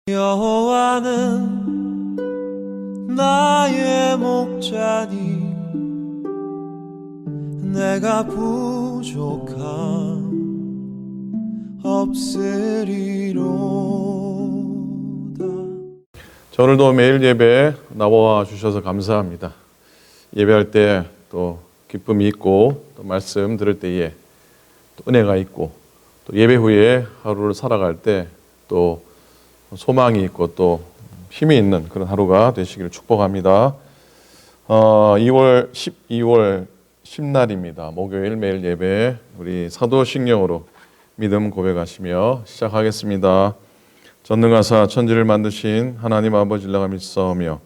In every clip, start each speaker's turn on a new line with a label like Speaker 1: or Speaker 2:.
Speaker 1: 여호와는 나의 목자니 내가 부족함 없으리로다.
Speaker 2: 자, 오늘도 매일 예배 나와 주셔서 감사합니다. 예배할 때 또 기쁨이 있고 또 말씀 들을 때에 또 은혜가 있고 또 예배 후에 하루를 살아갈 때 또 소망이 있고 또 힘이 있는 그런 하루가 되시기를 축복합니다. 12월 10날입니다. 목요일 매일 예배 우리 사도신경으로 믿음 고백하시며 시작하겠습니다. 전능하사 천지를 만드신 하나님 아버지를 내가 믿사오며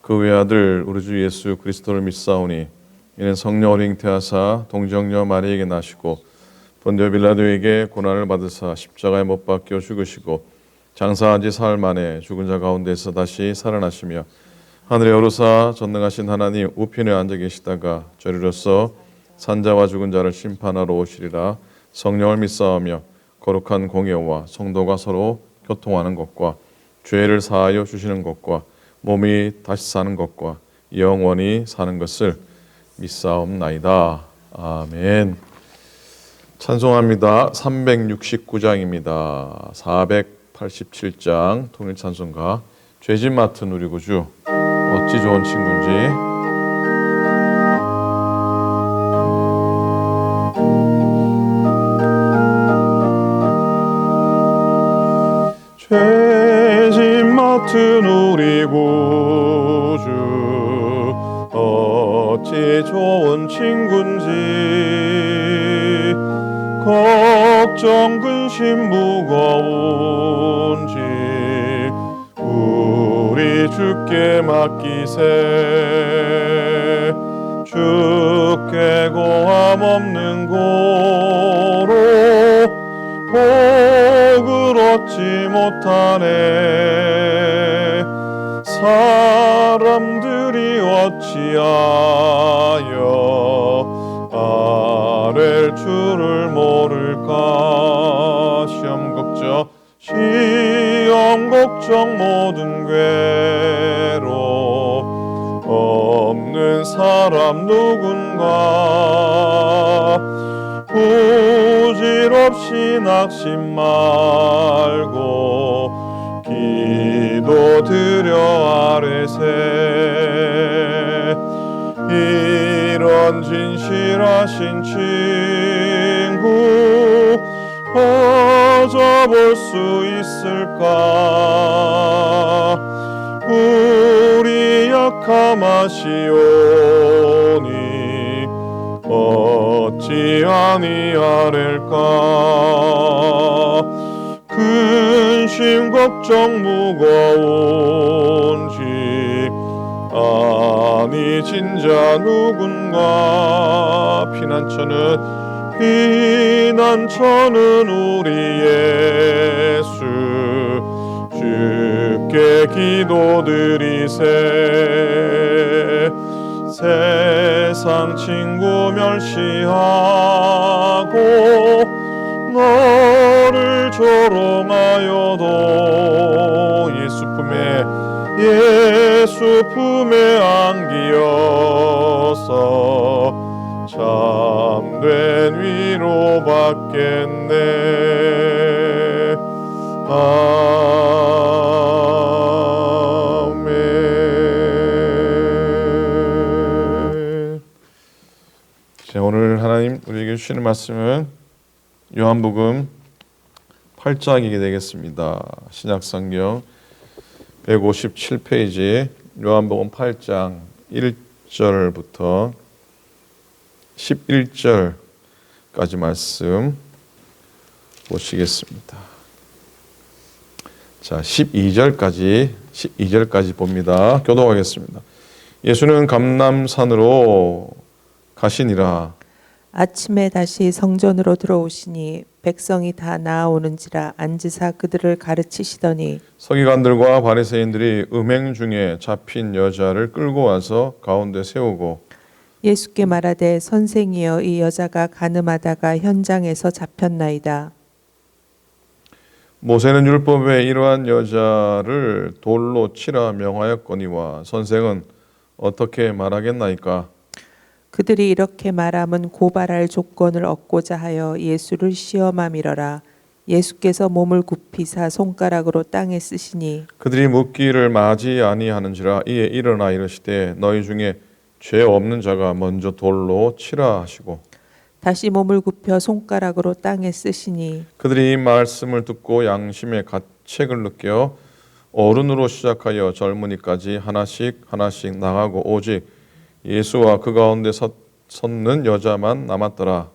Speaker 2: 그 외아들 우리 주 예수 그리스도를 믿사오니 이는 성령 잉태하사 동정녀 마리에게 나시고 본디오 빌라도에게 고난을 받으사 십자가에 못 박혀 죽으시고 장사한 지 사흘 만에 죽은 자 가운데서 다시 살아나시며 하늘에 오르사 전능하신 하나님 우편에 앉아 계시다가 저리로서 산자와 죽은 자를 심판하러 오시리라. 성령을 믿사오며 거룩한 공예와 성도가 서로 교통하는 것과 죄를 사하여 주시는 것과 몸이 다시 사는 것과 영원히 사는 것을 믿사옵나이다. 아멘. 찬송합니다. 369장입니다. 487장 통일찬송가 죄짐 맡은 우리 구주 어찌 좋은 친구인지.
Speaker 3: 죄짐 맡은 우리 구주 어찌 좋은 친구인지 걱정 근심 무거운지 우리 주께 맡기세. 주께 고함 없는 고로 복을 얻지 못하네. 사람들이 어찌하여 아랠 줄을 모를까. 시험 걱정 모든 괴로 없는 사람 누군가. 부질없이 낙심 말고 기도 드려 아뢰세. 이런 진실하신 친구 찾아볼 수 있을까. 우리 약함 아시오니 어찌 아니하릴까. 근심 걱정 무거운지 아니 진자 누군가. 피난처는 우리 예수 주께 기도드리세. 세상 친구 멸시하고 너를 조롱하여도 예수 품에 안기어서 참된 위로 받겠네.
Speaker 2: 아멘. 자, 오늘 하나님 우리에게 주시는 말씀은 요한복음 8장이게 되겠습니다. 신약성경 157페이지 요한복음 8장 1절부터 11절까지 말씀 보시겠습니다. 자, 12절까지 봅니다. 교독하겠습니다. 예수는 감람산으로 가시니라.
Speaker 4: 아침에 다시 성전으로 들어오시니 백성이 다 나아오는지라 앉으사 그들을 가르치시더니
Speaker 2: 서기관들과 바리새인들이 음행 중에 잡힌 여자를 끌고 와서 가운데 세우고
Speaker 4: 예수께 말하되 선생이여 이 여자가 간음하다가 현장에서 잡혔나이다.
Speaker 2: 모세는 율법에 이러한 여자를 돌로 치라 명하였거니와 선생은 어떻게 말하겠나이까?
Speaker 4: 그들이 이렇게 말함은 고발할 조건을 얻고자 하여 예수를 시험함이러라. 예수께서 몸을 굽히사 손가락으로 땅에 쓰시니
Speaker 2: 그들이 묻기를 마지 아니하는지라 이에 일어나 이르시되 너희 중에 죄 없는 자가 먼저 돌로 치라 하시고
Speaker 4: 다시 몸을 굽혀 손가락으로 땅에 쓰시니
Speaker 2: 그들이 이 말씀을 듣고 양심의 가책을 느껴 어른으로 시작하여 젊은이까지 하나씩 하나씩 나가고 오직 예수와 그 가운데 섰는 여자만 남았더라.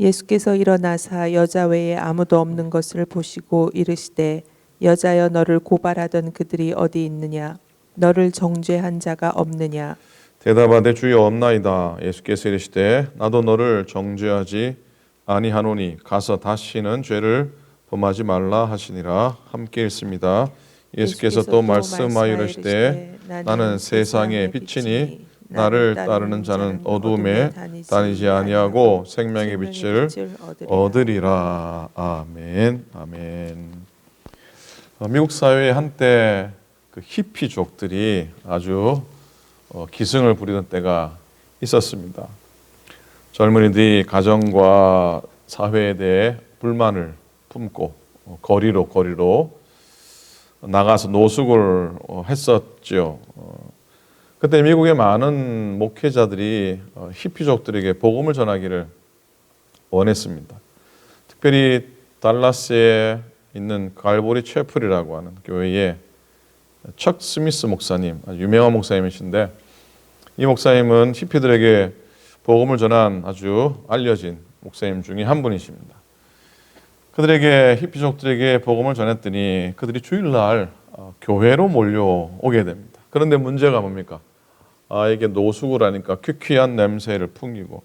Speaker 4: 예수께서 일어나사 여자 외에 아무도 없는 것을 보시고 이르시되 여자여 너를 고발하던 그들이 어디 있느냐 너를 정죄한 자가 없느냐
Speaker 2: 대답하되 주여 없나이다. 예수께서 이르시되 나도 너를 정죄하지 아니하노니 가서 다시는 죄를 범하지 말라 하시니라. 함께 읽습니다. 예수께서 또 말씀하여 이르시되 나는 세상의 빛이니 나를 따르는 자는 어두움에 다니지 아니하고 생명의 빛을 얻으리라. 아멘. 아멘. 미국 사회에 한때 그 히피족들이 아주 기승을 부리던 때가 있었습니다. 젊은이들이 가정과 사회에 대해 불만을 품고 거리로 나가서 노숙을 했었죠. 그때 미국의 많은 목회자들이 히피족들에게 복음을 전하기를 원했습니다. 특별히 달라스에 있는 갈보리 채플이라고 하는 교회에 척 스미스 목사님, 아주 유명한 목사님이신데 이 목사님은 히피들에게 복음을 전한 아주 알려진 목사님 중에 한 분이십니다. 그들에게 히피족들에게 복음을 전했더니 그들이 주일날 교회로 몰려오게 됩니다. 그런데 문제가 뭡니까? 이게 노숙을 하니까 퀴퀴한 냄새를 풍기고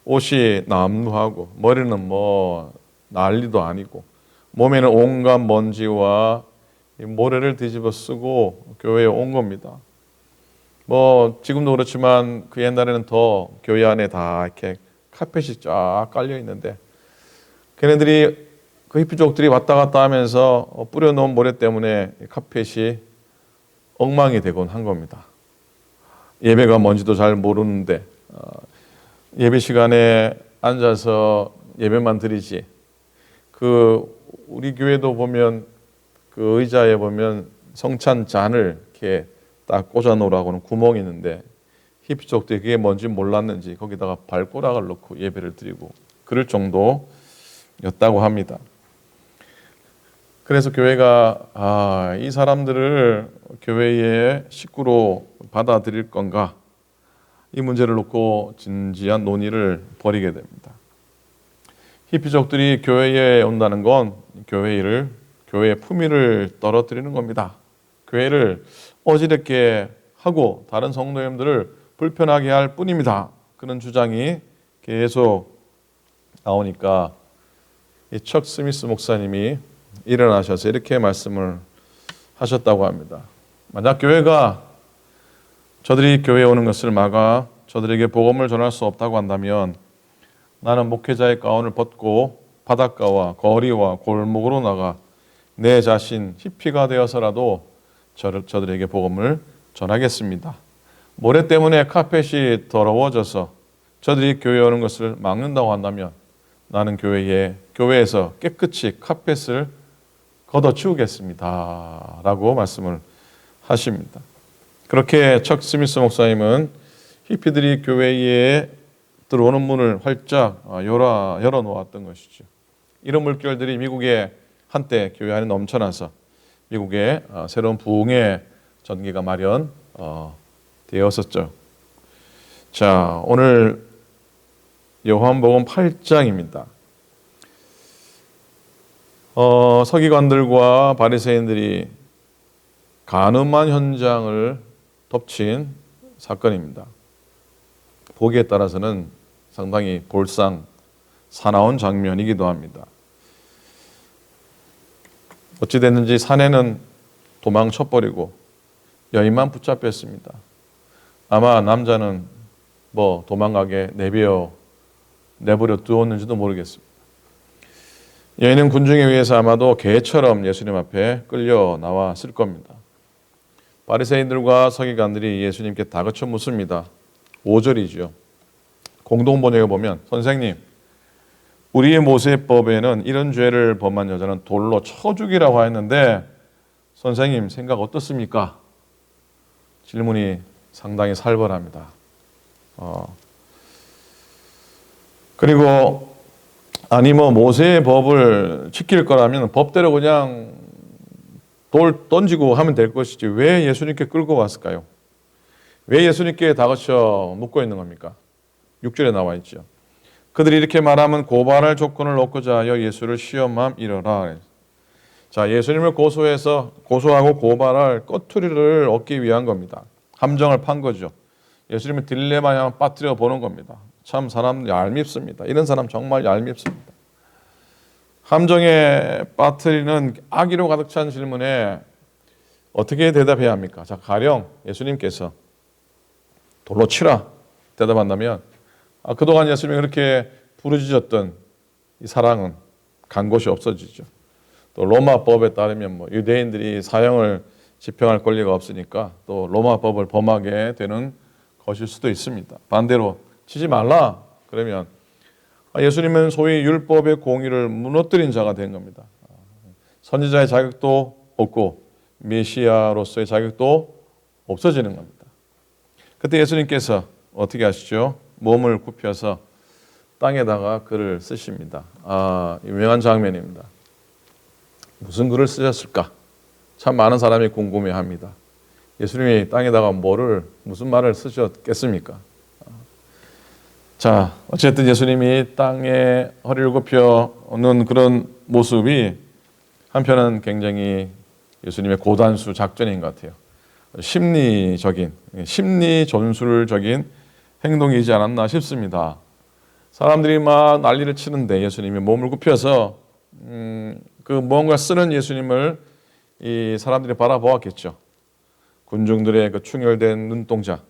Speaker 2: 옷이 남루하고 머리는 뭐 난리도 아니고 몸에는 온갖 먼지와 모래를 뒤집어 쓰고 교회에 온 겁니다. 뭐 지금도 그렇지만 그 옛날에는 더 교회 안에 다 이렇게 카펫이 쫙 깔려 있는데 걔네들이 그 히피족들이 왔다 갔다 하면서 뿌려놓은 모래 때문에 카펫이 엉망이 되곤 한 겁니다. 예배가 뭔지도 잘 모르는데 예배 시간에 앉아서 예배만 드리지. 우리 교회도 보면 그 의자에 보면 성찬 잔을 이렇게 딱 꽂아 놓으라고는 구멍이 있는데 히피족들이 그게 뭔지 몰랐는지 거기다가 발꼬락을 넣고 예배를 드리고 그럴 정도였다고 합니다. 그래서 교회가 이 사람들을 교회의 식구로 받아들일 건가? 이 문제를 놓고 진지한 논의를 벌이게 됩니다. 히피족들이 교회에 온다는 건 교회의 품위를 떨어뜨리는 겁니다. 교회를 어지럽게 하고 다른 성도님들을 불편하게 할 뿐입니다. 그런 주장이 계속 나오니까 이 척 스미스 목사님이 일어나셔서 이렇게 말씀을 하셨다고 합니다. 만약 교회가 저들이 교회에 오는 것을 막아 저들에게 복음을 전할 수 없다고 한다면 나는 목회자의 가운을 벗고 바닷가와 거리와 골목으로 나가 내 자신 히피가 되어서라도 저들에게 복음을 전하겠습니다. 모래 때문에 카펫이 더러워져서 저들이 교회에 오는 것을 막는다고 한다면 나는 교회에서 깨끗이 카펫을 걷어치우겠습니다. 라고 말씀을 하십니다. 그렇게 척 스미스 목사님은 히피들이 교회에 들어오는 문을 활짝 열어놓았던 것이죠. 이런 물결들이 미국에 한때 교회 안에 넘쳐나서 미국의 새로운 부흥의 전기가 마련되었었죠. 자, 오늘 요한복음 8장입니다. 서기관들과 바리새인들이 간음한 현장을 덮친 사건입니다. 보기에 따라서는 상당히 사나운 장면이기도 합니다. 어찌됐는지 사내는 도망쳐버리고 여인만 붙잡혔습니다. 아마 남자는 도망가게 내버려 두었는지도 모르겠습니다. 여인은 군중에 의해서 아마도 개처럼 예수님 앞에 끌려 나왔을 겁니다. 바리새인들과 서기관들이 예수님께 다그쳐 묻습니다. 5절이죠. 공동번역에 보면 선생님, 우리의 모세법에는 이런 죄를 범한 여자는 돌로 쳐 죽이라고 하였는데 선생님 생각 어떻습니까? 질문이 상당히 살벌합니다. 그리고 아니 뭐 모세의 법을 지킬 거라면 법대로 그냥 돌 던지고 하면 될 것이지 왜 예수님께 끌고 왔을까요? 왜 예수님께 다그쳐 묻고 있는 겁니까? 6절에 나와 있죠. 그들이 이렇게 말하면 고발할 조건을 놓고자 하여 예수를 시험함이러라. 자, 예수님을 고소하고 고발할 꼬투리를 얻기 위한 겁니다. 함정을 판 거죠. 예수님을 딜레마에 한번 빠뜨려 보는 겁니다. 참 사람 얄밉습니다. 이런 사람 정말 얄밉습니다. 함정에 빠뜨리는 악의로 가득 찬 질문에 어떻게 대답해야 합니까? 자, 가령 예수님께서 돌로 치라 대답한다면 그동안 예수님이 그렇게 부르짖었던 이 사랑은 간 곳이 없어지죠. 또 로마법에 따르면 뭐 유대인들이 사형을 집행할 권리가 없으니까 또 로마법을 범하게 되는 것일 수도 있습니다. 반대로 치지 말라 그러면 예수님은 소위 율법의 공의를 무너뜨린 자가 된 겁니다. 선지자의 자격도 없고 메시아로서의 자격도 없어지는 겁니다. 그때 예수님께서 어떻게 하시죠? 몸을 굽혀서 땅에다가 글을 쓰십니다. 유명한 장면입니다. 무슨 글을 쓰셨을까? 참 많은 사람이 궁금해합니다. 예수님이 땅에다가 무슨 말을 쓰셨겠습니까? 자, 어쨌든 예수님이 땅에 허리를 굽혀 오는 그런 모습이 한편은 굉장히 예수님의 고단수 작전인 것 같아요. 심리 전술적인 행동이지 않았나 싶습니다. 사람들이 막 난리를 치는데 예수님이 몸을 굽혀서 그 무언가 쓰는 예수님을 이 사람들이 바라보았겠죠. 군중들의 그 충혈된 눈동자,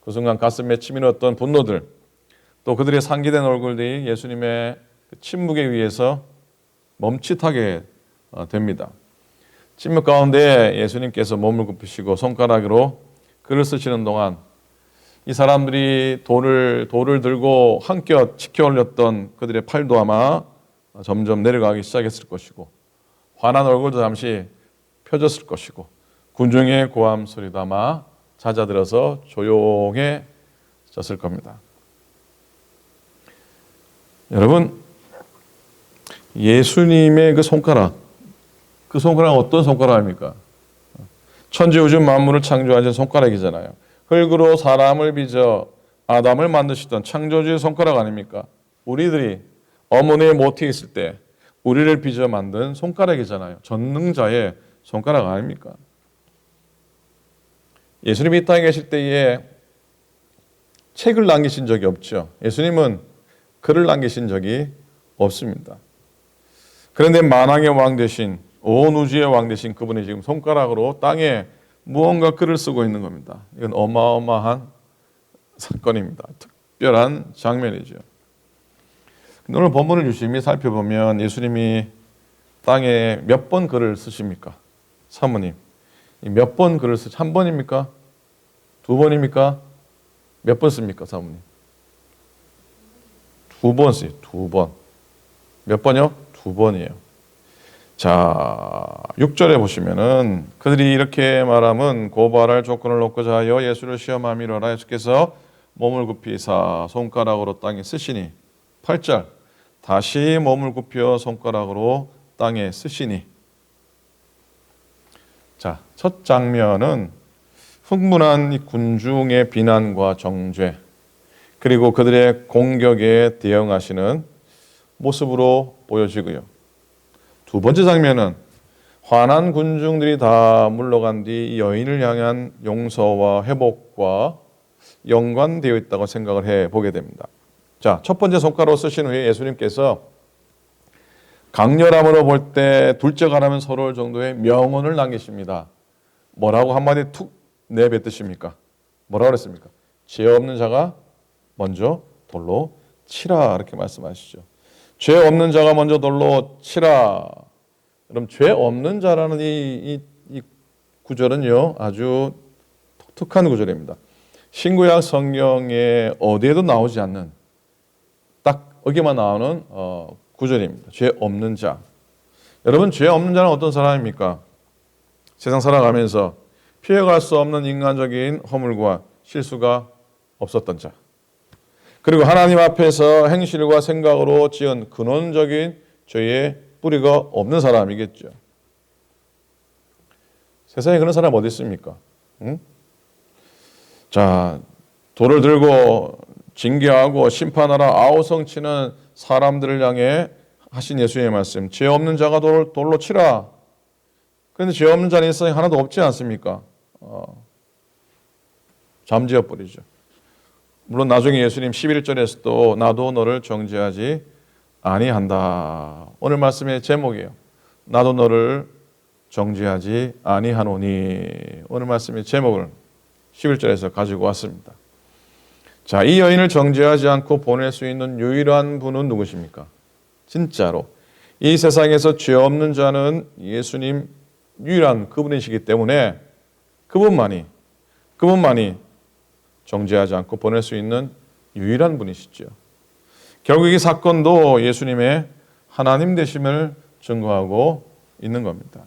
Speaker 2: 그 순간 가슴에 치밀었던 분노들, 또 그들의 상기된 얼굴들이 예수님의 침묵에 의해서 멈칫하게 됩니다. 침묵 가운데 예수님께서 몸을 굽히시고 손가락으로 글을 쓰시는 동안 이 사람들이 돌을 들고 한껏 치켜 올렸던 그들의 팔도 아마 점점 내려가기 시작했을 것이고 환한 얼굴도 잠시 펴졌을 것이고 군중의 고함 소리도 아마 잦아들어서 조용해졌을 겁니다. 여러분, 예수님의 그 손가락은 어떤 손가락입니까? 천지우주 만물을 창조하신 손가락이잖아요. 흙으로 사람을 빚어 아담을 만드시던 창조주의 손가락 아닙니까? 우리들이 어머니의 모태에 있을 때 우리를 빚어 만든 손가락이잖아요. 전능자의 손가락 아닙니까? 예수님이 이 땅에 계실 때에 책을 남기신 적이 없죠. 예수님은 글을 남기신 적이 없습니다. 그런데 만왕의 왕 되신, 온 우주의 왕 되신 그분이 지금 손가락으로 땅에 무언가 글을 쓰고 있는 겁니다. 이건 어마어마한 사건입니다. 특별한 장면이죠. 오늘 본문을 유심히 살펴보면 예수님이 땅에 몇 번 글을 쓰십니까? 사모님, 몇 번 글을 한 번입니까? 두 번입니까? 몇 번 씁니까, 사모님? 두 번 써요. 두 번. 몇 번이요? 두 번이에요. 자, 6절에 보시면은 그들이 이렇게 말하면 고발할 조건을 놓고자 하여 예수를 시험함이로라. 예수께서 몸을 굽히사 손가락으로 땅에 쓰시니 8절 다시 몸을 굽혀 손가락으로 땅에 쓰시니. 자, 첫 장면은 흥분한 이 군중의 비난과 정죄 그리고 그들의 공격에 대응하시는 모습으로 보여지고요. 두 번째 장면은 화난 군중들이 다 물러간 뒤 여인을 향한 용서와 회복과 연관되어 있다고 생각을 해보게 됩니다. 자, 첫 번째 손가락으로 쓰신 후에 예수님께서 강렬함으로 볼 때 둘째 가라면 서러울 정도의 명언을 남기십니다. 뭐라고 한마디 툭 내뱉으십니까? 뭐라고 그랬습니까? 죄 없는 자가 먼저 돌로 치라 이렇게 말씀하시죠. 죄 없는 자가 먼저 돌로 치라. 그럼 죄 없는 자라는 이 구절은요, 아주 독특한 구절입니다. 신구약 성경에 어디에도 나오지 않는, 딱 여기만 나오는 구절입니다. 죄 없는 자. 여러분, 죄 없는 자는 어떤 사람입니까? 세상 살아가면서 피해갈 수 없는 인간적인 허물과 실수가 없었던 자. 그리고 하나님 앞에서 행실과 생각으로 지은 근원적인 죄의 뿌리가 없는 사람이겠죠. 세상에 그런 사람 어디 있습니까? 응? 자, 돌을 들고 징계하고 심판하라 아우성치는 사람들을 향해 하신 예수의 말씀. 죄 없는 자가 돌로 치라. 그런데 죄 없는 자는 세상에 하나도 없지 않습니까? 잠재워 버리죠. 물론 나중에 예수님 11절에서도 나도 너를 정죄하지 아니한다. 오늘 말씀의 제목이에요. 나도 너를 정죄하지 아니하노니. 오늘 말씀의 제목을 11절에서 가지고 왔습니다. 자, 이 여인을 정죄하지 않고 보낼 수 있는 유일한 분은 누구십니까? 진짜로 이 세상에서 죄 없는 자는 예수님 유일한 그분이시기 때문에 그분만이 정죄하지 않고 보낼 수 있는 유일한 분이시죠. 결국 이 사건도 예수님의 하나님 되심을 증거하고 있는 겁니다.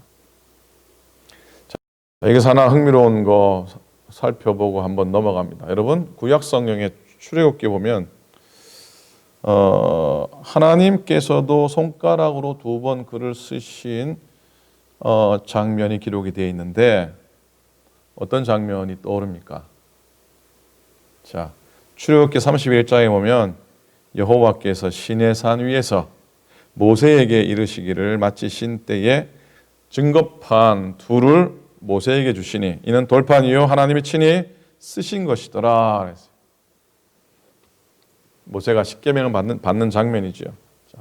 Speaker 2: 자, 여기서 하나 흥미로운 거 살펴보고 한번 넘어갑니다. 여러분, 구약 성경의 출애굽기 보면 하나님께서도 손가락으로 2번 글을 쓰신 장면이 기록이 되어 있는데 어떤 장면이 떠오릅니까? 자, 출애굽기 31장에 보면 여호와께서 시내산 위에서 모세에게 이르시기를 마치신 때에 증거판 2를 모세에게 주시니 이는 돌판이요 하나님이 친히 쓰신 것이더라 그랬어요. 모세가 십계명을 받는 장면이죠. 자,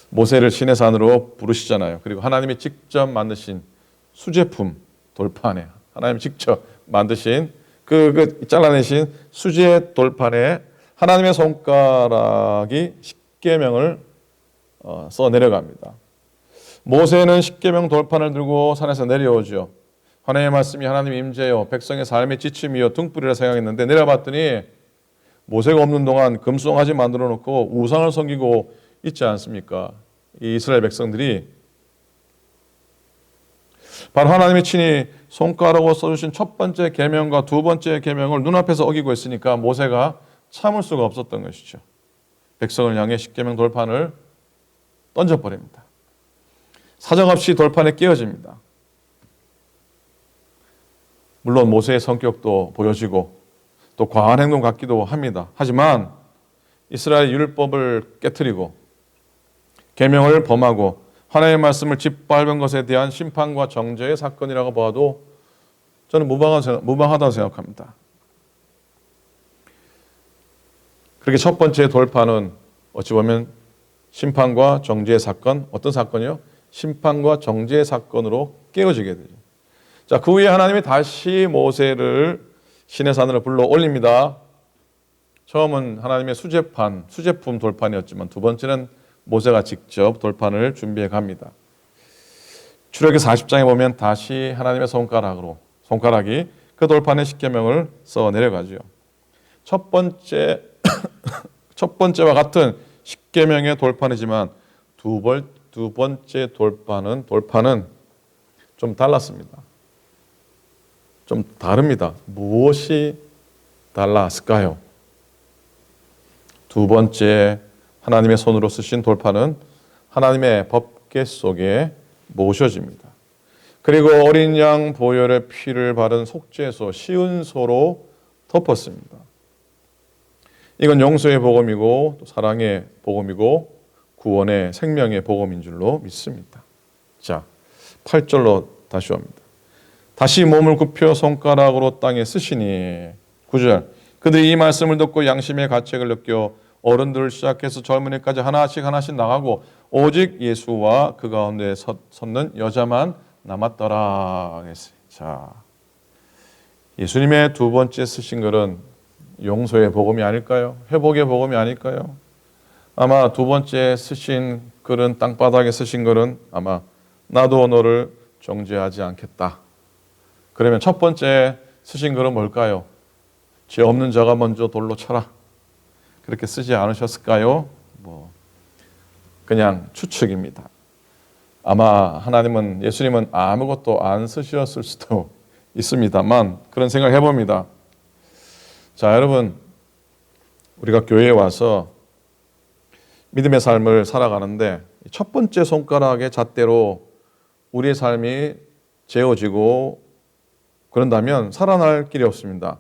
Speaker 2: 모세를 시내산으로 부르시잖아요. 그리고 하나님이 직접 만드신 수제품 돌판에 하나님이 직접 만드신 잘라내신 수제 돌판에 하나님의 손가락이 십계명을 써 내려갑니다. 모세는 십계명 돌판을 들고 산에서 내려오죠. 하나님의 말씀이 하나님 임재요 백성의 삶의 지침이요 등불이라 생각했는데 내려봤더니 모세가 없는 동안 금송아지 만들어 놓고 우상을 섬기고 있지 않습니까? 이 이스라엘 백성들이 바로 하나님이 친히 손가락으로 써주신 첫 번째 계명과 두 번째 계명을 눈앞에서 어기고 있으니까 모세가 참을 수가 없었던 것이죠. 백성을 향해 십계명 돌판을 던져버립니다. 사정없이 돌판에 끼어집니다. 물론 모세의 성격도 보여지고 또 과한 행동 같기도 합니다. 하지만 이스라엘 율법을 깨트리고 계명을 범하고 하나님의 말씀을 짓밟은 것에 대한 심판과 정죄의 사건이라고 봐도 저는 무방하다고 생각합니다. 그렇게 첫 번째 돌파는 어찌 보면 심판과 정죄의 사건, 어떤 사건이요? 심판과 정죄의 사건으로 깨어지게 되죠. 자, 그 후에 하나님이 다시 모세를 시내산으로 불러 올립니다. 처음은 하나님의 수제품 돌판이었지만 두 번째는 모세가 직접 돌판을 준비해 갑니다. 출애굽기 40장에 보면 다시 하나님의 손가락이 그 돌판의 십계명을 써 내려가죠. 첫 번째와 같은 십계명의 돌판이지만 두 번째 돌판은 좀 달랐습니다. 좀 다릅니다. 무엇이 달랐을까요? 두 번째 하나님의 손으로 쓰신 돌판은 하나님의 법궤 속에 모셔집니다. 그리고 어린 양 보혈의 피를 바른 속죄소, 시은소로 덮었습니다. 이건 용서의 복음이고 또 사랑의 복음이고 구원의 생명의 복음인 줄로 믿습니다. 자, 8절로 다시 옵니다. 다시 몸을 굽혀 손가락으로 땅에 쓰시니 9절 그들이 이 말씀을 듣고 양심의 가책을 느껴 어른들을 시작해서 젊은이까지 하나씩 나가고 오직 예수와 그 가운데 섰는 여자만 남았더라. 자, 예수님의 두 번째 쓰신 글은 용서의 복음이 아닐까요? 회복의 복음이 아닐까요? 아마 두 번째 쓰신 글은 땅바닥에 쓰신 글은 아마 나도 너를 정죄하지 않겠다. 그러면 첫 번째 쓰신 글은 뭘까요? 죄 없는 자가 먼저 돌로 쳐라. 그렇게 쓰지 않으셨을까요? 그냥 추측입니다. 아마 하나님은 예수님은 아무것도 안 쓰셨을 수도 있습니다만 그런 생각을 해봅니다. 자, 여러분, 우리가 교회에 와서 믿음의 삶을 살아가는데 첫 번째 손가락의 잣대로 우리의 삶이 재어지고 그런다면 살아날 길이 없습니다.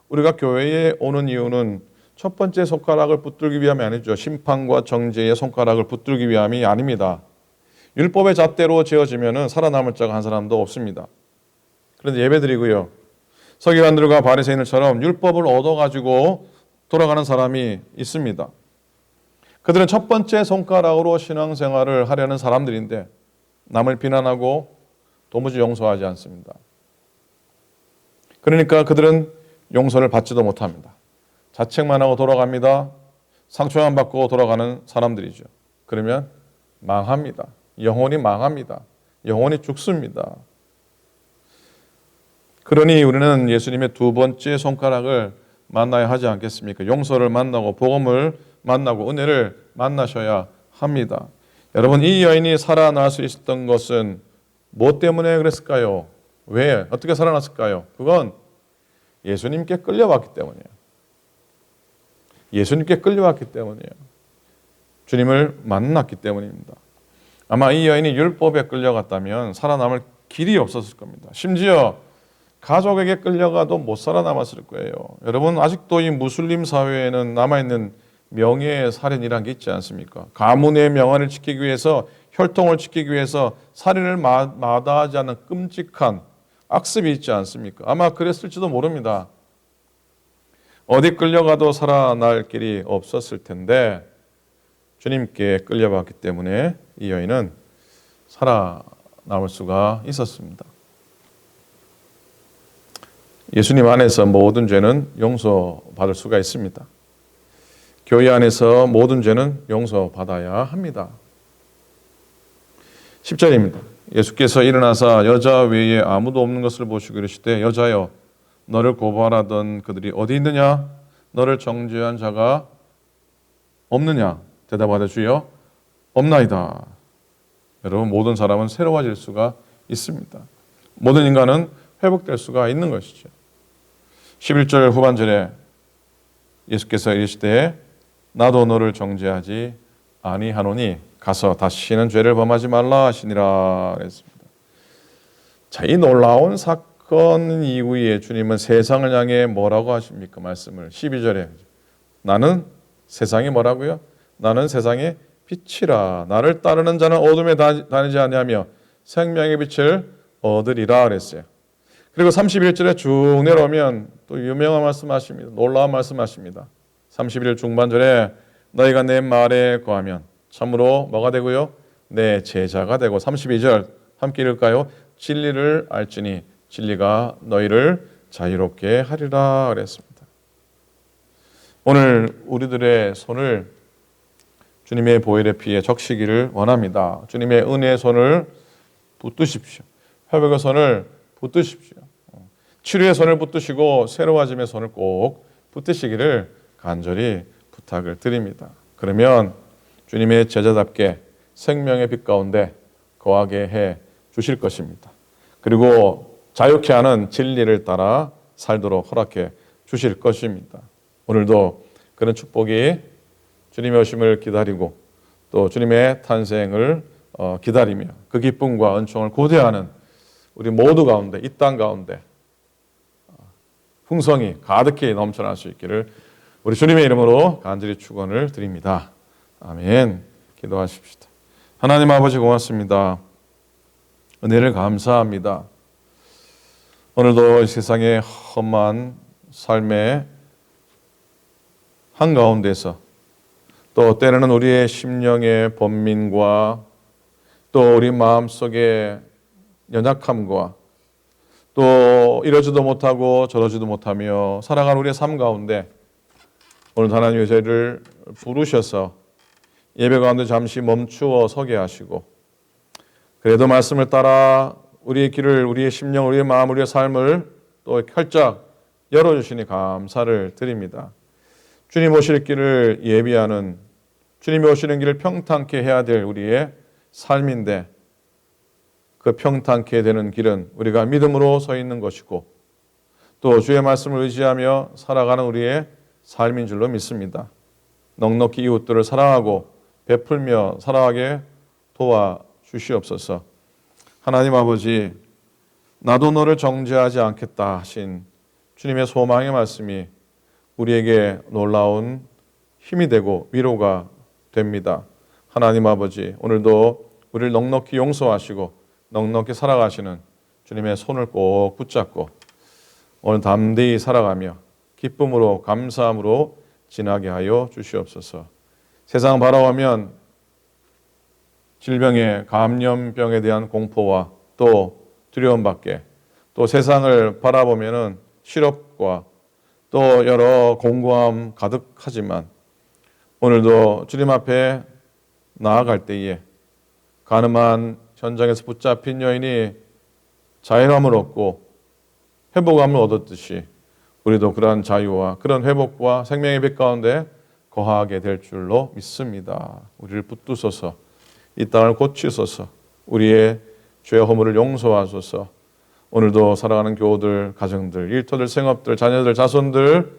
Speaker 2: 우리가 교회에 오는 이유는 첫 번째 손가락을 붙들기 위함이 아니죠. 심판과 정죄의 손가락을 붙들기 위함이 아닙니다. 율법의 잣대로 재어지면 살아남을 자가 한 사람도 없습니다. 그런데 예배드리고요. 서기관들과 바리새인들처럼 율법을 얻어가지고 돌아가는 사람이 있습니다. 그들은 첫 번째 손가락으로 신앙생활을 하려는 사람들인데 남을 비난하고 도무지 용서하지 않습니다. 그러니까 그들은 용서를 받지도 못합니다. 자책만 하고 돌아갑니다. 상처만 받고 돌아가는 사람들이죠. 그러면 망합니다. 영혼이 망합니다. 영혼이 죽습니다. 그러니 우리는 예수님의 두 번째 손가락을 만나야 하지 않겠습니까? 용서를 만나고 복음을 만나고 은혜를 만나셔야 합니다. 여러분, 이 여인이 살아날 수 있었던 것은 무엇 때문에 그랬을까요? 왜? 어떻게 살아났을까요? 그건 예수님께 끌려왔기 때문이에요. 예수님께 끌려왔기 때문이에요. 주님을 만났기 때문입니다. 아마 이 여인이 율법에 끌려갔다면 살아남을 길이 없었을 겁니다. 심지어 가족에게 끌려가도 못 살아남았을 거예요. 여러분, 아직도 이 무슬림 사회에는 남아있는 명예살인이란 게 있지 않습니까? 가문의 명예를 지키기 위해서, 혈통을 지키기 위해서 살인을 마다하지 않는 끔찍한 악습이 있지 않습니까? 아마 그랬을지도 모릅니다. 어디 끌려가도 살아날 길이 없었을 텐데 주님께 끌려왔기 때문에 이 여인은 살아남을 수가 있었습니다. 예수님 안에서 모든 죄는 용서받을 수가 있습니다. 교회 안에서 모든 죄는 용서받아야 합니다. 10절입니다. 예수께서 일어나사 여자 외에 아무도 없는 것을 보시고 이르시되 여자여 너를 고발하던 그들이 어디 있느냐? 너를 정죄한 자가 없느냐? 대답하되 주여 없나이다. 여러분, 모든 사람은 새로워질 수가 있습니다. 모든 인간은 회복될 수가 있는 것이죠. 11절 후반절에 예수께서 이르시되 나도 너를 정죄하지 아니하노니 가서 다시는 죄를 범하지 말라 하시니라 그랬습니다. 자, 이 놀라운 사건 이후에 주님은 세상을 향해 뭐라고 하십니까? 말씀을 12절에 나는 세상이 뭐라고요? 나는 세상의 빛이라. 나를 따르는 자는 어둠에 다니지 아니하며 생명의 빛을 얻으리라 그랬어요. 그리고 31절에 쭉 내려오면 또 유명한 말씀하십니다. 놀라운 말씀하십니다. 31절 중반절에 너희가 내 말에 거하면 참으로 뭐가 되고요? 내 제자가 되고 32절 함께 읽을까요? 진리를 알지니 진리가 너희를 자유롭게 하리라 그랬습니다. 오늘 우리들의 손을 주님의 보혈의 피에 적시기를 원합니다. 주님의 은혜의 손을 붙드십시오. 회복의 손을 붙드십시오. 치료의 손을 붙드시고 새로워짐의 손을 꼭 붙드시기를 간절히 부탁을 드립니다. 그러면 주님의 제자답게 생명의 빛 가운데 거하게 해 주실 것입니다. 그리고 자유케 하는 진리를 따라 살도록 허락해 주실 것입니다. 오늘도 그런 축복이 주님의 오심을 기다리고 또 주님의 탄생을 기다리며 그 기쁨과 은총을 고대하는 우리 모두 가운데, 이 땅 가운데 풍성이 가득히 넘쳐날 수 있기를 우리 주님의 이름으로 간절히 축원을 드립니다. 아멘. 기도하십시다. 하나님 아버지 고맙습니다. 은혜를 감사합니다. 오늘도 이 세상의 험한 삶의 한가운데서 또 때로는 우리의 심령의 번민과 또 우리 마음속의 연약함과 또 이러지도 못하고 저러지도 못하며 살아가는 우리의 삶 가운데 오늘 하나님의 저희를 부르셔서 예배 가운데 잠시 멈추어 서게 하시고 그래도 말씀을 따라 우리의 길을, 우리의 심령, 우리의 마음, 우리의 삶을 또 활짝 열어주시니 감사를 드립니다. 주님 오실 길을 예비하는, 주님이 오시는 길을 평탄케 해야 될 우리의 삶인데 그 평탄케 되는 길은 우리가 믿음으로 서 있는 것이고 또 주의 말씀을 의지하며 살아가는 우리의 삶인 줄로 믿습니다. 넉넉히 이웃들을 사랑하고 베풀며 살아가게 도와주시옵소서. 하나님 아버지, 나도 너를 정죄하지 않겠다 하신 주님의 소망의 말씀이 우리에게 놀라운 힘이 되고 위로가 됩니다. 하나님 아버지, 오늘도 우리를 넉넉히 용서하시고 넉넉히 살아가시는 주님의 손을 꼭 붙잡고 오늘 담대히 살아가며 기쁨으로 감사함으로 지나게 하여 주시옵소서. 세상 바라보면 질병의 감염병에 대한 공포와 또 두려움밖에, 또 세상을 바라보면은 실업과 또 여러 공고함 가득하지만 오늘도 주님 앞에 나아갈 때에 가늠한 현장에서 붙잡힌 여인이 자유함을 얻고 회복함을 얻었듯이 우리도 그러한 자유와 그런 회복과 생명의 빛 가운데 거하게 될 줄로 믿습니다. 우리를 붙드소서, 이 땅을 고치소서, 우리의 죄 허물을 용서하소서. 오늘도 살아가는 교우들, 가정들, 일터들, 생업들, 자녀들, 자손들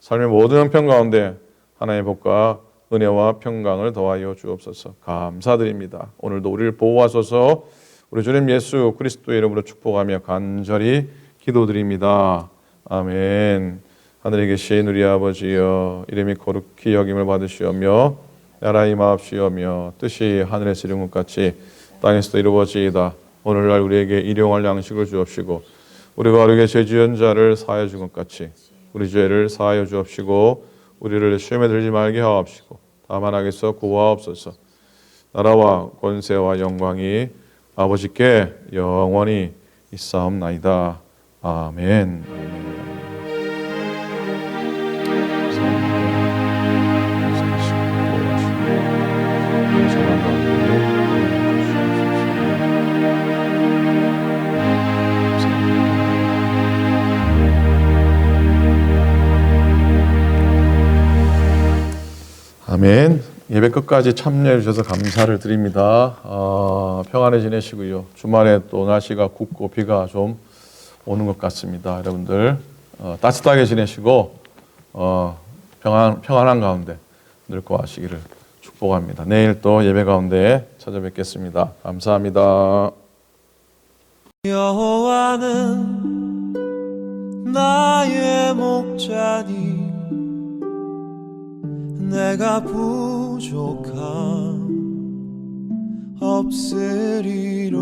Speaker 2: 삶의 모든 형편 가운데 하나님의 복과 은혜와 평강을 더하여 주옵소서. 감사드립니다. 오늘도 우리를 보호하소서. 우리 주님 예수 그리스도의 이름으로 축복하며 간절히 기도드립니다. 아멘. 하늘에 계신 우리 아버지여, 이름이 거룩히 여김을 받으시오며 나라의 임하옵시오며 뜻이 하늘에서 이룬 것 같이 땅에서도 이루어지이다. 오늘날 우리에게 일용할 양식을 주옵시고 우리가 우리에게 죄 지은 자를 사하여 준 것 같이 우리 죄를 사하여 주옵시고 우리를 시험에 들지 말게 하옵시고 다만 악에서 구하옵소서. 나라와 권세와 영광이 아버지께 영원히 있사옵나이다. 아멘. 아멘. 예배 끝까지 참여해 주셔서 감사를 드립니다. 평안히 지내시고요. 주말에 또 날씨가 굽고 비가 좀 오는 것 같습니다. 여러분들 따뜻하게 지내시고 평안한 가운데 늘 거하시기를 축복합니다. 내일 또 예배 가운데 찾아뵙겠습니다. 감사합니다.
Speaker 1: 여호와는 나의 목자니 내가 부족함 없으리로